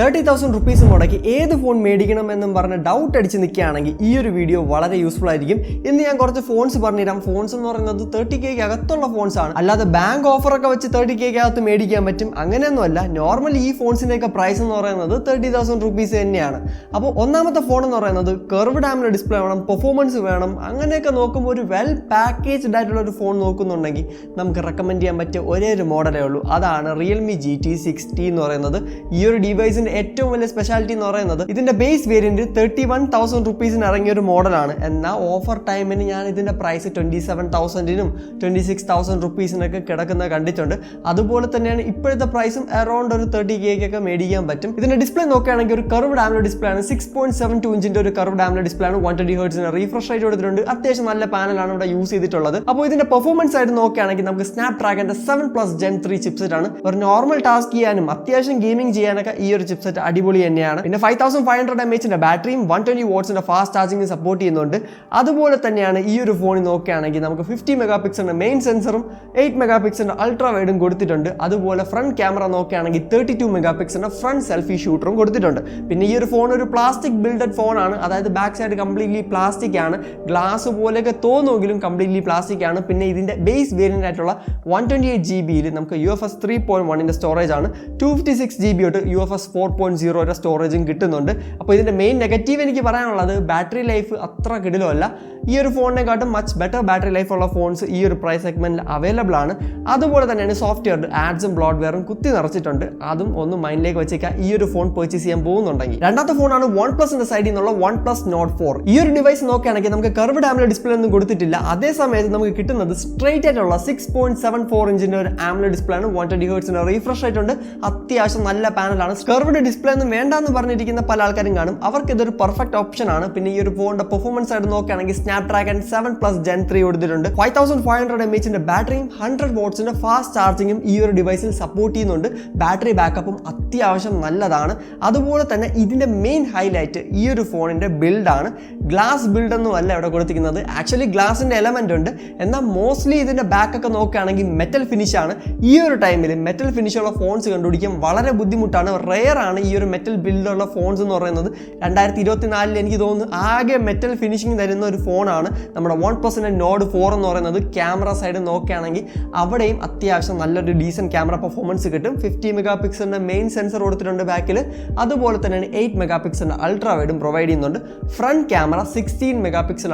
30,000 rupees മുടക്കി ഏത് phone മേടിക്കണം എന്നും പറഞ്ഞ് ഡൗട്ട് അടിച്ച് നിൽക്കുകയാണെങ്കിൽ ഈ ഒരു വീഡിയോ വളരെ യൂസ്ഫുൾ ആയിരിക്കും. ഇന്ന് ഞാൻ കുറച്ച് ഫോൺസ് പറഞ്ഞുതരാം. ഫോൺസ് എന്ന് പറയുന്നത് 30K അകത്തുള്ള ഫോൺസ് ആണ്, അല്ലാതെ ബാങ്ക് ഓഫറൊക്കെ വെച്ച് 30K അകത്ത് മേടിക്കാൻ പറ്റും അങ്ങനെയൊന്നുമല്ല. നോർമലി ഈ ഫോൺസിൻ്റെയൊക്കെ പ്രൈസ് എന്ന് പറയുന്നത് 30,000 rupees തന്നെയാണ്. അപ്പോൾ ഒന്നാമത്തെ ഫോൺ എന്ന് പറയുന്നത് കർവ്ഡ് ആംബുലൻസ് ഡിസ്പ്ലേ വേണം, പെർഫോമൻസ് വേണം, അങ്ങനെയൊക്കെ നോക്കുമ്പോൾ ഒരു വെൽ പാക്കേജ്ഡ് ആയിട്ടുള്ള ഒരു ഫോൺ നോക്കുന്നുണ്ടെങ്കിൽ നമുക്ക് റെക്കമെൻഡ് ചെയ്യാൻ പറ്റിയ ഒരേ ഒരു മോഡലേ ഉള്ളൂ. അതാണ് Realme GT60 എന്ന് പറയുന്നത്. ഈ ഒരു ഡിവൈസിന്റെ ഏറ്റവും വലിയ സ്പെഷ്യാലിറ്റി എന്ന് പറയുന്നത് ഇതിന്റെ ബേസ് വേരിയന്റ് 31,000 rupeesന് ഇറങ്ങിയ ഒരു മോഡലാണ്. എന്നാൽ ഓഫർ ടൈമിന് ഞാൻ ഇതിന്റെ പ്രൈസ് 27,000-നും 26,000 rupeesനൊക്കെ കിടക്കുന്നത് കണ്ടിട്ടുണ്ട്. അതുപോലെ തന്നെയാണ് ഇപ്പോഴത്തെ പ്രൈസും അറൌണ്ട് ഒരു 30K ഒക്കെ മേടിക്കാൻ പറ്റും. ഇതിന്റെ ഡിസ്പ്ലേ നോക്കുകയാണെങ്കിൽ ഒരു കർവ്ഡ് ആംബുലൻസ് ഡിസ്പ്ലേ ആണ്. 6.72 ഇഞ്ചിന്റെ ഒരു കർവ്ഡ് ആംബുലൻസ് ഡിസ്പ്ലേ ആണ്. 120 Hz റീഫ്രഷ് റേറ്റ് കൊടുത്തിട്ടുണ്ട്. അത്യാവശ്യം നല്ല പാനലാണ് ഇവിടെ യൂസ് ചെയ്തിട്ടുള്ളത്. അപ്പോൾ ഇതിന്റെ പെർഫോമൻസ് ആയിട്ട് നോക്കുകയാണെങ്കിൽ നമുക്ക് സ്നാപ്ഡ്രാഗന്റെ 7+ Gen 3 ചിപ്സെറ്റ് ആണ്. ഒരു നോർമൽ ടാസ്ക് ചെയ്യാനും അത്യാവശ്യം ഗെയിമിംഗ് ചെയ്യാനൊക്കെ ഈ ഒരു ചിപ്സെറ്റ് അടിപൊളി തന്നെയാണ്. പിന്നെ 5500 mAh ബാറ്ററിയും 120 watts fast charging support ചെയ്യുന്നുണ്ട്. അതുപോലെ തന്നെയാണ് ഈ ഒരു ഫോണിൽ നോക്കുകയാണെങ്കിൽ നമുക്ക് 50 MP മെയിൻ സെൻസറും 8 MP അൾട്രാ വൈഡും കൊടുത്തിട്ടുണ്ട്. അതുപോലെ ഫ്രണ്ട് ക്യാമറ നോക്കുകയാണെങ്കിൽ 32 MP ഫ്രണ്ട് സെൽഫി ഷൂട്ടറും കൊടുത്തിട്ടുണ്ട്. പിന്നെ ഈ ഒരു ഫോൺ ഒരു പ്ലാസ്റ്റിക് ബിൽഡഡ് ഫോണാണ്, അതായത് ബാക്ക് സൈഡ് കംപ്ലീറ്റ്ലി പ്ലാസ്റ്റിക് ആണ്. ഗ്ലാസ് പോലെയൊക്കെ തോന്നുമെങ്കിലും കംപ്ലീറ്റ്ലി പ്ലാസ്റ്റിക് ആണ്. പിന്നെ ഇതിന്റെ ബേസ് വേരിയന്റ് ആയിട്ടുള്ള 128 GB നമുക്ക് UFS 3.1 സ്റ്റോറേജ് ആണ്. 256 GB തൊട്ട് UFS 4.0 സ്റ്റോറേജും കിട്ടുന്നുണ്ട്. അപ്പോൾ ഇതിന്റെ മെയിൻ നെഗറ്റീവ് എനിക്ക് പറയാനുള്ളത് ബാറ്ററി ലൈഫ് അത്ര കിടിലമല്ല. ഈ ഒരു ഫോണിനെക്കാട്ടും മച്ച് ബെറ്റർ ബാറ്ററി ലൈഫ് ഉള്ള ഫോൺസ് ഈ ഒരു പ്രൈസ് സെഗ്മെന്റിൽ അവൈലബിൾ ആണ്. അതുപോലെ തന്നെയാണ് സോഫ്റ്റ്വെയർ ആഡ്സും ബ്ലോഡ്വെയറും കുത്തി നിറച്ചിട്ടുണ്ട്. അതും ഒന്ന് മൈൻഡിലേക്ക് വെച്ചേക്കാം ഈ ഒരു ഫോൺ പർച്ചേസ് ചെയ്യാൻ പോകുന്നുണ്ടെങ്കിൽ. രണ്ടാമത്തെ ഫോണാണ് OnePlusന്റെ സൈഡിൽ നിന്നുള്ള OnePlus Nord 4. ഈ ഒരു ഡിവൈസ് നോക്കുകയാണെങ്കിൽ നമുക്ക് കർവ്ഡ് ആംബുലൻസ് ഡിസ്പ്ലേ ഒന്നും കൊടുത്തിട്ടില്ല. അതേ സമയത്ത് നമുക്ക് കിട്ടുന്നത് സ്ട്രൈറ്റ് ആയിട്ടുള്ള 6.74 ഇഞ്ചിന്റെ ഒരു ആംബുലൻസ് ഡിസ്പ്ലേ ആണ്. 120 Hz റീഫ്രഷ് റേറ്റ് ഉണ്ട്. അത്യാവശ്യം നല്ല പാനലാണ്. കർവ്ഡ് ഡിസ്പ്ലേ ഒന്നും വേണ്ടെന്ന് പറഞ്ഞിരിക്കുന്ന പല ആൾക്കാരും കാണും, അവർക്ക് ഇതൊരു പെർഫെക്റ്റ് ഓപ്ഷൻ ആണ്. പിന്നെ ഈ ഒരു ഫോണിന്റെ പെർഫോമൻസ് ആയിട്ട് നോക്കുകയാണെങ്കിൽ സ്നാപ്ഡ്രാഗൺ 7+ Gen 3 കൊടുത്തിട്ടുണ്ട്. 5500 mAh ബാറ്ററിയും 100 watts ഫാസ്റ്റ് ചാർജിങ്ങും ഈ ഒരു ഡിവൈസിൽ സപ്പോർട്ട് ചെയ്യുന്നുണ്ട്. ബാറ്ററി ബാക്കപ്പും അത്യാവശ്യം നല്ലതാണ്. അതുപോലെ തന്നെ ഇതിന്റെ മെയിൻ ഹൈലൈറ്റ് ഈ ഒരു ഫോണിന്റെ ബിൽഡാണ്. ഗ്ലാസ് ബിൽഡ് ഒന്നും അല്ല ഇവിടെ കൊടുത്തിരിക്കുന്നത്. ആക്ച്വലി ഗ്ലാസിന്റെ എലമെന്റ് ഉണ്ട്, എന്നാൽ മോസ്റ്റ്ലി ഇതിന്റെ ബാക്കൊക്കെ നോക്കുകയാണെങ്കിൽ മെറ്റൽ ഫിനിഷ് ആണ്. ഈ ഒരു ടൈമിൽ മെറ്റൽ ഫിനിഷുള്ള ഫോൺസ് കണ്ടുപിടിക്കാൻ വളരെ ബുദ്ധിമുട്ടാണ്. റെയർ ആണ് ഈ ഒരു മെറ്റൽ ബിൽഡുള്ള ഫോൺസ് എന്ന് പറയുന്നത്. 2024 എനിക്ക് തോന്നുന്നു ആകെ മെറ്റൽ ഫിനിഷിംഗ് തരുന്ന ഒരു ഫോണാണ് നമ്മുടെ OnePlusന്റെ Nord 4 എന്ന് പറയുന്നത്. ക്യാമറ സൈഡ് നോക്കുകയാണെങ്കിൽ അവിടെയും അത്യാവശ്യം നല്ലൊരു ഡീസൻറ്റ് ക്യാമറ പെർഫോമൻസ് കിട്ടും. 50 MP മെയിൻ സെൻസർ കൊടുത്തിട്ടുണ്ട് ബാക്കിൽ. അതുപോലെ തന്നെയാണ് 8 MP അൾട്രാ വൈഡും പ്രൊവൈഡ് ചെയ്യുന്നുണ്ട്. ഫ്രണ്ട് ക്യാമറ 16 MP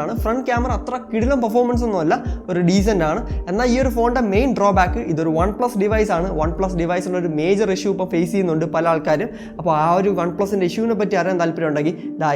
ആണ്. ഫ്രണ്ട് ക്യാമറ അത്ര കിടിലം പെർഫോമൻസ് ഒന്നുമല്ല, ഒരു ഡീസൻ്റ് ആണ്. എന്നാൽ ഈ ഒരു ഫോണിന്റെ മെയിൻ ഡ്രോബാക്ക് ഇതൊരു OnePlus ഡിവൈസ് ആണ്. OnePlus ഡിവൈസിന് ഒരു മേജർ ഇഷ്യൂ ഇപ്പോൾ ഫേസ് ചെയ്യുന്നുണ്ട് പല ആൾക്കാരും. അപ്പോൾ ആ ഒരു OnePlusന്റെ ഇഷ്യൂവിനെ പറ്റി അറിയാൻ താല്പര്യം ഉണ്ടെങ്കിൽ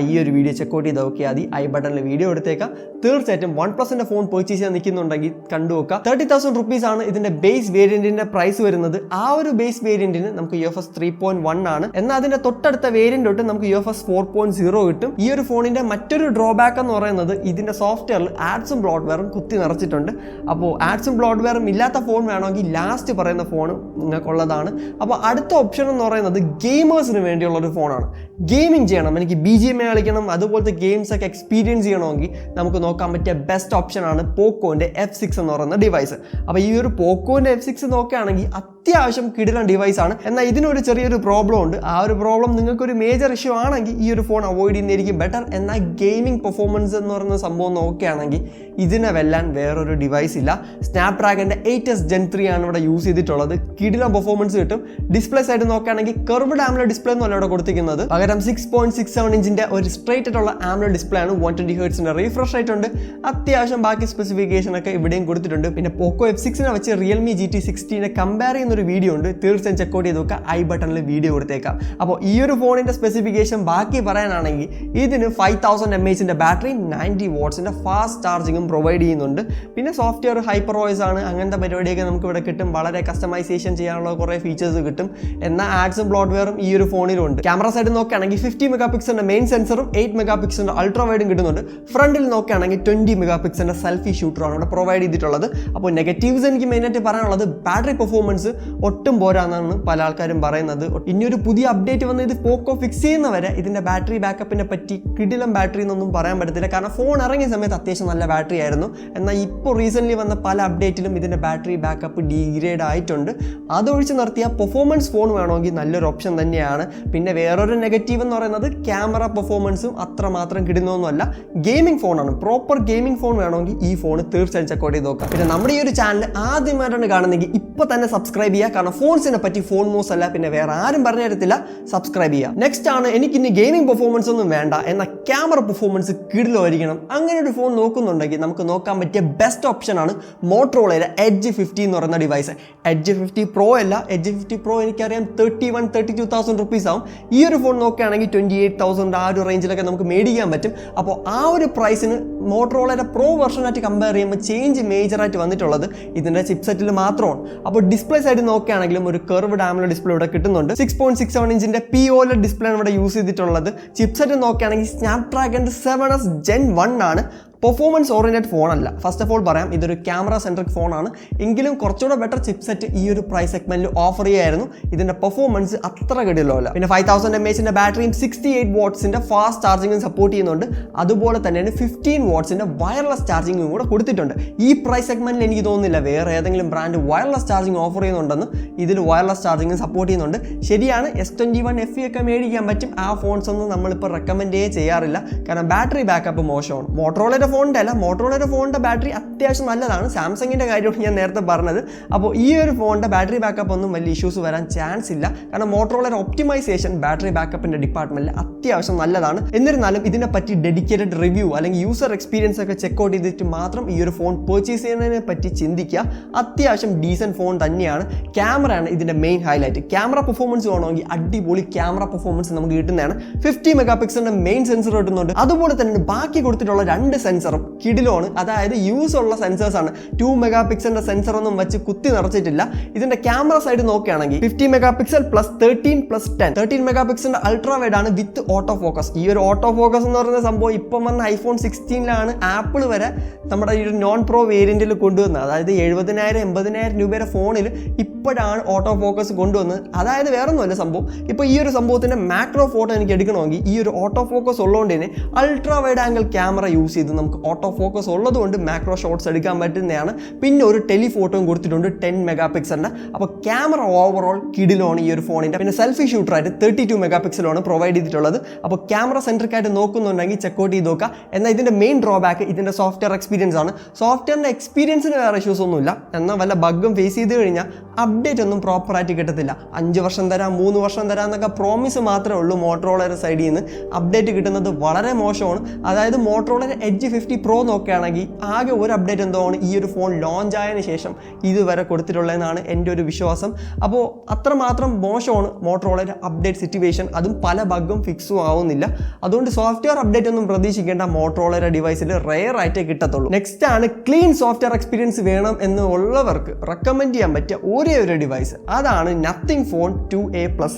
ഈ ഒരു വീഡിയോ ചെക്കൗട്ട് ചെയ്ത് നോക്കിയാൽ മതി. ഐ ബട്ടണിൽ വീഡിയോ എടുത്തേക്കാം. തീർച്ചയായിട്ടും OnePlusന്റെ ഫോൺ പർച്ചേസ് ചെയ്യാൻ നിൽക്കുന്നുണ്ടെങ്കിൽ കണ്ടു നോക്കുക. 30,000 rupees ആണ് ഇതിന്റെ ബേസ് വേരിയന്റിന്റെ പ്രൈസ് വരുന്നത്. ആ ഒരു ബേസ് വേരിയന്റിന് നമുക്ക് UFS 3.1 ആണ്. എന്നാൽ അതിന്റെ തൊട്ടടുത്ത വേരിയന്റ് തൊട്ട് നമുക്ക് UFS 4.0 കിട്ടും. ഈ ഒരു ഫോണിന്റെ മറ്റൊരു ഡ്രോബാക്ക് എന്ന് പറയുന്നത് ഇതിന്റെ സോഫ്റ്റ്വെയറിൽ ആഡ്സും ബ്ലോഡ്വെയറും കുത്തി നിറച്ചിട്ടുണ്ട്. അപ്പോൾ ആഡ്സും ബ്ലോഡ്വെയറും ഇല്ലാത്ത ഫോൺ വേണമെങ്കിൽ ലാസ്റ്റ് പറയുന്ന ഫോൺ നിങ്ങൾക്കുള്ളതാണ്. അപ്പോൾ അടുത്ത ഓപ്ഷൻ എന്ന് പറയുന്നത് ഗെയിമേഴ്സിന് വേണ്ടിയുള്ള ഒരു ഫോണാണ്. ഗെയിമിംഗ് ചെയ്യണം, എനിക്ക് BGMI കളിക്കണം, അതുപോലത്തെ ഗെയിംസ് ഒക്കെ എക്സ്പീരിയൻസ് ചെയ്യണമെങ്കിൽ നമുക്ക് നോക്കാൻ പറ്റിയ ബെസ്റ്റ് ഓപ്ഷൻ ആണ് പോക്കോന്റെ F6 എന്ന് പറയുന്ന ഡിവൈസ്. അപ്പോൾ ഈ ഒരു പോക്കോന്റെ F6 നോക്കുകയാണെങ്കിൽ അത്യാവശ്യം കിടിലൻ ഡിവൈസ് ആണ്. എന്നാൽ ഇതിനൊരു ചെറിയൊരു പ്രോബ്ലം ഉണ്ട്. ആ ഒരു പ്രോബ്ലം നിങ്ങൾക്കൊരു മേജർ ഇഷ്യൂ ആണെങ്കിൽ ഈ ഒരു ഫോൺ അവോയ്ഡ് ചെയ്യുന്നതായിരിക്കും ബെറ്റർ. എന്നാൽ ഗെയിമിംഗ് പെർഫോമൻസ് എന്ന് പറയുന്ന സംഭവം നോക്കുകയാണെങ്കിൽ ഇതിനെ വെല്ലാൻ വേറൊരു ഡിവൈസ് ഇല്ല. സ്നാപ്ഡ്രാഗന്റെ 8s Gen 3 ആണ് ഇവിടെ യൂസ് ചെയ്തിട്ടുള്ളത്. കിടിലൻ പെർഫോമൻസ് കിട്ടും. ഡിസ്പ്ലേ സൈഡ് നോക്കുകയാണെങ്കിൽ കർവ്ഡ് ആംബുലൻസ് ഡിസ്പ്ലേ ഒന്നും അല്ല ഇവിടെ കൊടുത്തിരിക്കുന്നത്. പകരം 6.67 ഇഞ്ചിന്റെ ഒരു സ്ട്രൈറ്റ് ആയിട്ടുള്ള ആംബുലൻസ് ഡിസ്പ്ലേ ആണ്. 120 Hz റീഫ്രഷ് റേറ്റ് ഉണ്ട്. അത്യാവശ്യം ബാക്കി സ്പെസിഫിക്കേഷൻ ഒക്കെ ഇവിടെയും കൊടുത്തിട്ടുണ്ട്. പിന്നെ പോക്കോ F6നെ വെച്ച് Realme GT60നെ കമ്പയർ ചെയ്യുന്ന ഒരു വീഡിയോ ഉണ്ട്, തീർച്ചയായും ചെക്കൗട്ട് ചെയ്ത് നോക്കുക. ഐ ബട്ടണിൽ വീഡിയോ കൊടുത്തേക്കാം. അപ്പോൾ ഈ ഒരു ഫോണിന്റെ സ്പെസിഫിക്കേഷൻ ബാക്കി പറയാനാണെങ്കിൽ ഇതിന് 5000 mAh ബാറ്ററി 90 watts ഫാസ്റ്റ് ചാർജിങ്ങും പ്രൊവൈഡ് ചെയ്യുന്നുണ്ട്. പിന്നെ സോഫ്റ്റ്വെയർ ഹൈപ്പർ വോയിസ് ആണ്. അങ്ങനത്തെ പരിപാടിയൊക്കെ നമുക്ക് ഇവിടെ കിട്ടും. വളരെ കസ്റ്റമൈസേഷൻ ചെയ്യാനുള്ള കുറേ ഫീച്ചേഴ്സ് കിട്ടും. എന്നാൽ ആഡ്സും ബ്ലോഡ്വെയറും ഈ ഒരു ഫോണിലുണ്ട്. ക്യാമറ സൈഡ് നോക്കുകയാണെങ്കിൽ 50 MP മെയിൻ സെൻസറും 8 MP അൾട്രാ വൈഡും കിട്ടുന്നുണ്ട്. ഫ്രണ്ടിൽ നോക്കുകയാണെങ്കിൽ 20 MP സെൽഫി ഷൂട്ടറാണ് ഇവിടെ പ്രൊവൈഡ് ചെയ്തിട്ടുള്ളത്. അപ്പോൾ നെഗറ്റീവ്സ് എനിക്ക് മെയിനായിട്ട് പറയാനുള്ളത് ബാറ്ററി പെർഫോമൻസ് ഒട്ടും പോരാന്നാണ് പല ആൾക്കാരും പറയുന്നത്. ഇനിയൊരു പുതിയ അപ്ഡേറ്റ് വന്ന് ഇത് പോക്കോ ഫിക്സ് ചെയ്യുന്നവരെ ഇതിൻ്റെ ബാറ്ററി ബാക്കപ്പിനെ പറ്റി കിടിലം ബാറ്ററി എന്നൊന്നും പറയാൻ പറ്റത്തില്ല. കാരണം ഫോൺ ഇറങ്ങിയ സമയത്ത് അത്യാവശ്യം നല്ല ബാറ്ററി ആയിരുന്നു. എന്നാൽ ഇപ്പോൾ റീസെൻ്റ്ലി വന്ന പല അപ്ഡേറ്റിലും ഇതിൻ്റെ ബാറ്ററി ബാക്കപ്പ് ഡീഗ്രേഡ് ആയിട്ടുണ്ട്. അതൊഴിച്ച് നിർത്തിയ പെർഫോമൻസ് ഫോൺ വേണമെങ്കിൽ നല്ലൊരു ഓപ്ഷൻ തന്നെയാണ്. പിന്നെ വേറൊരു നെഗറ്റീവ് എന്ന് പറയുന്നത് ക്യാമറ പെർഫോമൻസും അത്രമാത്രം കിടുന്നൊന്നുമല്ല. ഗെയിമിംഗ് ഫോണാണ്, പ്രോപ്പർ ഗെയിമിംഗ് ഫോൺ വേണമെങ്കിൽ ഈ ഫോൺ തീർച്ചയായും ചെക്കൗട്ട് ചെയ്ത് നോക്കാം. പിന്നെ നമ്മുടെ ഈ ഒരു ചാനൽ ആദ്യമായിട്ടാണ് കാണുന്നെങ്കിൽ ഇപ്പോൾ തന്നെ സബ്സ്ക്രൈബ് ചെയ്യുക. കാരണം ഫോൺസിനെ പറ്റി ഫോൺ മൂസ് അല്ല, പിന്നെ വേറെ ആരും പറഞ്ഞു തരത്തില്ല, സബ്സ്ക്രൈബ് ചെയ്യുക. നെക്സ്റ്റ് ആണ്, എനിക്കിനി ഗെയിമിംഗ് പെർഫോമൻസ് ഒന്നും വേണ്ട, എന്നാൽ ക്യാമറ പെർഫോമൻസ് കിടിലായിരിക്കണം. അങ്ങനെ ഒരു ഫോൺ നോക്കുന്നുണ്ടെങ്കിൽ നമുക്ക് നോക്കാൻ പറ്റിയ ബെസ്റ്റ് ഓപ്ഷൻ ആണ് മോട്ടറോളയുടെ എഡ്ജ് 50 എന്ന് പറയുന്ന ഡിവൈസ്. എഡ്ജ് 50 പ്രോ അല്ല, എഡ്ജ് 50 പ്രോ എനിക്കറിയാം 31,000-32,000 റുപ്പീസ് ആവും. ഈ ഒരു ഫോൺ നോക്കുകയാണെങ്കിൽ 28,000 ആ ഒരു റേഞ്ചിലൊക്കെ നമുക്ക് മേടിക്കാൻ പറ്റും. അപ്പോൾ ആ ഒരു പ്രൈസിന് മോട്ടറോളയുടെ പ്രോ വെർഷനായിട്ട് കമ്പയർ ചെയ്യുമ്പോൾ ചേഞ്ച് മേജറായിട്ട് വന്നിട്ടുള്ളത് ഇതിൻ്റെ ചിപ്സെറ്റിൽ മാത്രമാണ്. അപ്പോൾ ഡിസ്പ്ലേ സൈഡ് നോക്കുകയാണെങ്കിലും ഒരു കർവ്ഡ് AMOLED ഡിസ്പ്ലേ ഇവിടെ കിട്ടുന്നുണ്ട്. 6.67 ഇഞ്ചിൻ്റെ POLED ഡിസ്പ്ലേ ആണ് ഇവിടെ യൂസ് ചെയ്തിട്ടുള്ളത്. ചിപ്സെറ്റ് നോക്കുകയാണെങ്കിൽ സ്നാപ്ഡ്രാഗൺ 7S Gen 1 ആണ്. പെർഫോമൻസ് ഓറിയൻറ്റഡ് ഫോണല്ല. ഫസ്റ്റ് ഓഫ് ഓൾ പറയാം, ഇതൊരു ക്യാമറ സെൻട്രിക് ഫോണാണ്. എങ്കിലും കുറച്ചുകൂടെ ബെറ്റർ ചിപ്സെറ്റ് ഈ ഒരു പ്രൈസ് സെഗ്മെന്റിൽ ഓഫർ ചെയ്യായിരുന്നു. ഇതിന്റെ പെർഫോമൻസ് അത്ര കിടിലല്ല. പിന്നെ 5000 mAh ബാറ്ററിയും 68 വാട്ട്സിന്റെ ഫാസ്റ്റ് ചാർജിങ്ങും സപ്പോർട്ട് ചെയ്യുന്നുണ്ട്. അതുപോലെ തന്നെ 15 വാട്ട്സിന്റെ വയർലെസ് ചാർജിങ്ങും കൂടെ കൊടുത്തിട്ടുണ്ട്. ഈ പ്രൈസ് സെഗ്മെന്റിൽ എനിക്ക് തോന്നുന്നില്ല വേറെ ഏതെങ്കിലും ബ്രാൻഡ് വയർലെസ് ചാർജിങ് ഓഫർ ചെയ്യുന്നുണ്ടെന്ന്. ഇതിൽ വയർലെസ് ചാർജിങ്ങും സപ്പോർട്ട് ചെയ്യുന്നുണ്ട്. ശരിയാണ്, S21 FE ഒക്കെ മേടിക്കാൻ പറ്റും. ആ ഫോൺസ് ഒന്നും നമ്മളിപ്പോൾ റെക്കമെൻഡ് ചെയ്യാറില്ല, കാരണം ബാറ്ററി ബാക്കപ്പ് മോശമാണ്. മോട്ടറോളയുടെ ഫോണിൻ്റെ അല്ല, മോട്ടറോളയുടെ ഫോണിൻ്റെ ബാറ്ററി അത്യാവശ്യം നല്ലതാണ്. സാംസങ്ങിൻ്റെ കാര്യമാണ് ഞാൻ നേരത്തെ പറഞ്ഞത്. അപ്പോൾ ഈ ഒരു ഫോണിൻ്റെ ബാറ്ററി ബാക്കപ്പ് ഒന്നും വലിയ ഇഷ്യൂസ് വരാൻ ചാൻസ് ഇല്ല, കാരണം മോട്ടറോളയുടെ ഒപ്റ്റിമൈസേഷൻ ബാറ്ററി ബാക്കപ്പിൻ്റെ ഡിപ്പാർട്ട്മെൻറ്റിൽ അത്യാവശ്യം നല്ലതാണ്. എന്നിരുന്നാലും ഇതിനെപ്പറ്റി ഡെഡിക്കേറ്റഡ് റിവ്യൂ അല്ലെങ്കിൽ യൂസർ എക്സ്പീരിയൻസ് ഒക്കെ ചെക്കൗട്ട് ചെയ്തിട്ട് മാത്രം ഈ ഒരു ഫോൺ പർച്ചേസ് ചെയ്യുന്നതിനെ പറ്റി ചിന്തിക്കുക. അത്യാവശ്യം ഡീസൻറ്റ് ഫോൺ തന്നെയാണ്. ക്യാമറയാണ് ഇതിൻ്റെ മെയിൻ ഹൈലൈറ്റ്. ക്യാമറ പെർഫോമൻസ് വേണമെങ്കിൽ അടിപൊളി ക്യാമറ പെർഫോമൻസ് നമുക്ക് കിട്ടുന്നതാണ്. 50 മെഗാപിക്സലിൻ്റെ മെയിൻ സെൻസർ കിട്ടുന്നുണ്ട്. അതുപോലെ തന്നെ ബാക്കി കൊടുത്തിട്ടുള്ള 2 സെൻസറും കിടിലാണ്. അതായത് യൂസ് ഉള്ള സെൻസേഴ്സ് ആണ്. 2 മെഗാപിക്സലിന്റെ സെൻസർ ഒന്നും വെച്ച് കുത്തി നിറച്ചിട്ടില്ല. ഇതിന്റെ ക്യാമറ സൈഡ് നോക്കുകയാണെങ്കിൽ 50 മെഗാപിക്സൽ പ്ലസ് 13 മെഗാപിക്സലിന്റെ അൾട്രാ വൈഡ് ആണ് വിത്ത് ഓട്ടോ ഫോക്കസ്. ഈ ഒരു ഓട്ടോ ഫോക്കസ് എന്ന് പറയുന്ന സംഭവം ഇപ്പം വന്ന iPhone 16 ആപ്പിൾ വരെ നമ്മുടെ ഈ ഒരു നോൺ പ്രോ വേരിയന്റിൽ കൊണ്ടുവന്നത്. അതായത് 70,000-80,000 രൂപയുടെ ഫോണിൽ ഇപ്പോഴാണ് ഓട്ടോ ഫോക്കസ് കൊണ്ടുവന്നത്. അതായത് വേറെ ഒന്നുമല്ല സംഭവം. ഇപ്പോൾ ഈ ഒരു സംഭവത്തിന്റെ മാക്രോ ഫോട്ടോ എനിക്ക് എടുക്കണമെങ്കിൽ ഈ ഒരു ഓട്ടോ ഫോക്കസ് ഉള്ളതുകൊണ്ട് തന്നെ ultra wide angle camera use ചെയ്ത് നമുക്ക് ഓട്ടോ ഫോക്കസ് ഉള്ളതുകൊണ്ട് മാക്രോ ഷോട്ട്സ് എടുക്കാൻ പറ്റുന്നതാണ്. പിന്നെ ഒരു ടെലിഫോട്ടോയും കൊടുത്തിട്ടുണ്ട് 10 മെഗാപിക്സലിൻ്റെ. അപ്പോൾ ക്യാമറ ഓവറോൾ കിടിലാണ് ഈ ഒരു ഫോണിൻ്റെ. പിന്നെ സെൽഫി ഷൂട്ടറായിട്ട് 32 മെഗാപിക്സലാണ് പ്രൊവൈഡ് ചെയ്തിട്ടുള്ളത്. അപ്പോൾ ക്യാമറ സെൻട്രിക് ആയിട്ട് നോക്കുന്നുണ്ടെങ്കിൽ ചെക്കൗട്ട് ചെയ്ത് നോക്കുക. എന്നാൽ ഇതിൻ്റെ മെയിൻ ഡ്രോബാക്ക് ഇതിൻ്റെ സോഫ്റ്റ്വെയർ എക്സ്പീരിയൻസ് ആണ്. സോഫ്റ്റ്വെയറിൻ്റെ എക്സ്പീരിയൻസിന് വേറെ ഇഷ്യൂസ് ഒന്നുമില്ല. എന്നാൽ വല്ല ബഗ്ഗും ഫേസ് ചെയ്ത് കഴിഞ്ഞാൽ അപ്ഡേറ്റ് ഒന്നും പ്രോപ്പറായിട്ട് കിട്ടത്തില്ല. 5 വർഷം തരാം, 3 വർഷം തരാം എന്നൊക്കെ പ്രോമിസ് മാത്രമേ ഉള്ളൂ മോട്ടറോളയുടെ സൈഡിൽ നിന്ന്. അപ്ഡേറ്റ് കിട്ടുന്നത് വളരെ മോശമാണ്. അതായത് മോട്ടറോളയുടെ എഡ്ജ് 50 പ്രോ നോക്കുകയാണെങ്കിൽ ആകെ ഒരു അപ്ഡേറ്റ് എന്തോ ആണ് ഈ ഒരു ഫോൺ ലോഞ്ച് ആയതിനു ശേഷം ഇതുവരെ കൊടുത്തിട്ടുള്ളതെന്നാണ് എൻ്റെ ഒരു വിശ്വാസം. അപ്പോൾ അത്രമാത്രം മോശമാണ് മോട്ടറോളയുടെ അപ്ഡേറ്റ് സിറ്റുവേഷൻ. അതും പല ബഗ്ഗും ഫിക്സും ആവുന്നില്ല. അതുകൊണ്ട് സോഫ്റ്റ്വെയർ അപ്ഡേറ്റ് ഒന്നും പ്രതീക്ഷിക്കേണ്ട. മോട്ടറോളയുടെ ഡിവൈസിൽ റെയർ ആയിട്ടേ കിട്ടത്തുള്ളൂ. നെക്സ്റ്റ് ആണ്, ക്ലീൻ സോഫ്റ്റ്വെയർ എക്സ്പീരിയൻസ് വേണം എന്നുള്ളവർക്ക് റെക്കമെൻഡ് ചെയ്യാൻ പറ്റിയ ഒരേ ഒരു ഡിവൈസ്, അതാണ് നത്തിങ് ഫോൺ 2A+.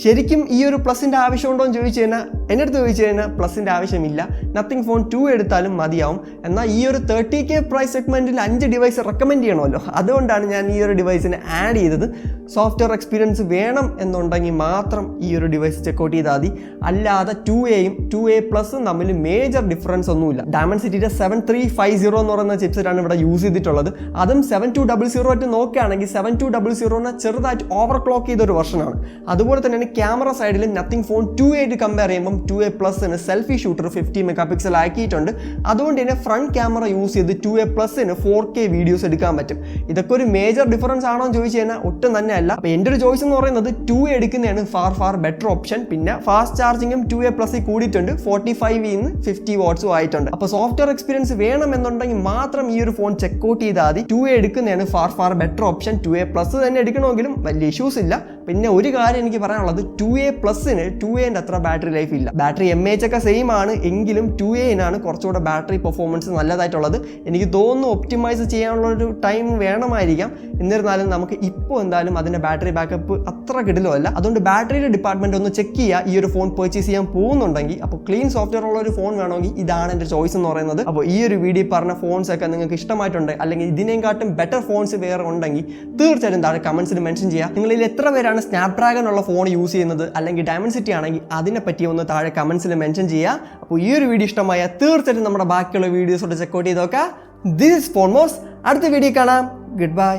ശരിക്കും ഈ ഒരു പ്ലസിൻ്റെ ആവശ്യമുണ്ടോ എന്ന് ചോദിച്ചു കഴിഞ്ഞാൽ എൻ്റെ അടുത്ത് ചോദിച്ചു കഴിഞ്ഞാൽ പ്ലസിൻ്റെ ആവശ്യമില്ല. നത്തിങ് ഫോൺ 2 എടുത്താലും മതിയാവും. എന്നാൽ ഈ ഒരു 30K പ്രൈസ് സെഗ്മെൻറ്റിൽ 5 ഡിവൈസ് റെക്കമെൻഡ് ചെയ്യണമല്ലോ, അതുകൊണ്ടാണ് ഞാൻ ഈ ഒരു ഡിവൈസിനെ ആഡ് ചെയ്തത്. സോഫ്റ്റ്വെയർ എക്സ്പീരിയൻസ് വേണം എന്നുണ്ടെങ്കിൽ മാത്രം ഈ ഒരു ഡിവൈസ് ചെക്കൗട്ട് ചെയ്താൽ മതി. അല്ലാതെ 2Aയും 2A+ തമ്മിൽ മേജർ ഡിഫറൻസ് ഒന്നുമില്ല. ഡയമൻസിറ്റിയുടെ 7350 എന്ന് പറയുന്ന ചിപ്സെറ്റാണ് ഇവിടെ യൂസ് ചെയ്തിട്ടുള്ളത്. അതും 7200 ആയിട്ട് നോക്കുകയാണെങ്കിൽ 7200 ചെറുതായിട്ട് ഓവർ ക്ലോക്ക് ചെയ്തൊരു വെർഷനാണ്. അതുപോലെ തന്നെ ക്യാമറ സൈഡിൽ നത്തിങ് ഫോൺ 2A ആയിട്ട് കമ്പയർ ചെയ്യുമ്പോൾ 2A+ന് സെൽഫി ഷൂട്ടർ 50 മെഗാപിക്സൽ ആക്കിയിട്ടുണ്ട്. അതുകൊണ്ട് തന്നെ ഫ്രണ്ട് ക്യാമറ യൂസ് ചെയ്ത് 2A+ന് 4K വീഡിയോസ് എടുക്കാൻ പറ്റും. ഇതൊക്കെ ഒരു മേജർ ഡിഫറൻസ് ആണോ എന്ന് ചോദിച്ചു കഴിഞ്ഞാൽ ഒട്ടും തന്നെ അല്ല. അപ്പോൾ എൻ്റെ ഒരു ചോയ്സ് എന്ന് പറയുന്നത് 2A എടുക്കുന്നതാണ് ഫാർ ബെറ്റർ ഓപ്ഷൻ. പിന്നെ ഫാസ്റ്റ് ചാർജിങ്ങും 2A+ കൂടിയിട്ടുണ്ട്. 45 50 വാട്ട്സും ആയിട്ടുണ്ട്. അപ്പോൾ സോഫ്റ്റ്വെയർ എക്സ്പീരിയൻസ് വേണമെന്നുണ്ടെങ്കിൽ മാത്രം ഈ ഒരു ഫോൺ ചെക്കൗട്ട് ചെയ്താൽ മതി. 2A എടുക്കുന്നതാണ് ഫാർ ബെറ്റർ ഓപ്ഷൻ. 2A+ തന്നെ എടുക്കണമെങ്കിലും വലിയ ഇഷ്യൂസ് ഇല്ല. പിന്നെ ഒരു കാര്യം എനിക്ക് പറയാനുള്ളത് 2A പ്ലസിന് 2Aൻ്റെ അത്ര ബാറ്ററി ലൈഫ് ഇല്ല. ബാറ്ററി MAH ഒക്കെ സെയിം ആണ് എങ്കിലും 2Aനാണ് കുറച്ചുകൂടെ ബാറ്ററി പെർഫോമൻസ് നല്ലതായിട്ടുള്ളത്. എനിക്ക് തോന്നുന്നു ഒപ്റ്റിമൈസ് ചെയ്യാനുള്ള ഒരു ടൈം വേണമായിരിക്കാം. എന്നിരുന്നാലും നമുക്ക് ഇപ്പോൾ എന്തായാലും അതിൻ്റെ ബാറ്ററി ബാക്കപ്പ് അത്ര കിടിലമല്ല. അതുകൊണ്ട് ബാറ്ററിയുടെ ഡിപ്പാർട്ട്മെൻറ്റ് ഒന്ന് ചെക്ക് ചെയ്യുക. ഈ ഒരു ഫോൺ പർച്ചേസ് ചെയ്യാൻ പോകുന്നുണ്ടെങ്കിൽ അപ്പോൾ ക്ലീൻ സോഫ്റ്റ്വെയർ ഉള്ള ഒരു ഫോൺ വേണമെങ്കിൽ ഇതാണ് എൻ്റെ ചോയ്സ് എന്ന് പറയുന്നത്. അപ്പോൾ ഈ ഒരു വീഡിയോ പറഞ്ഞ ഫോൺസ് ഒക്കെ നിങ്ങൾക്ക് ഇഷ്ടമായിട്ടുണ്ട് അല്ലെങ്കിൽ ഇതിനെക്കാട്ടും ബെറ്റർ ഫോൺസ് വേറെ ഉണ്ടെങ്കിൽ തീർച്ചയായിട്ടും താഴെ കമൻസിൽ മെൻഷൻ ചെയ്യുക. നിങ്ങളിൽ എത്ര പേരാണ് സ്നാപ്ഡ്രാഗൺ ഉള്ള ഫോൺ യൂസ് ചെയ്യുന്നത് അല്ലെങ്കിൽ ഡയമൻസിറ്റി ആണെങ്കിൽ അതിനെപ്പറ്റി ഒന്ന് താഴെ കമൻസിൽ മെൻഷൻ ചെയ്യുക. അപ്പോൾ ഈ ഒരു വീഡിയോ ഇഷ്ടമായ തീർച്ചയായിട്ടും നമ്മുടെ ബാക്കിയുള്ള വീഡിയോസോട് ചെക്കൗട്ട് ചെയ്ത് നോക്കുക. ദിസ് ഇസ് ഫോൺമോസ്. അടുത്ത വീഡിയോ കാണാം. Good by.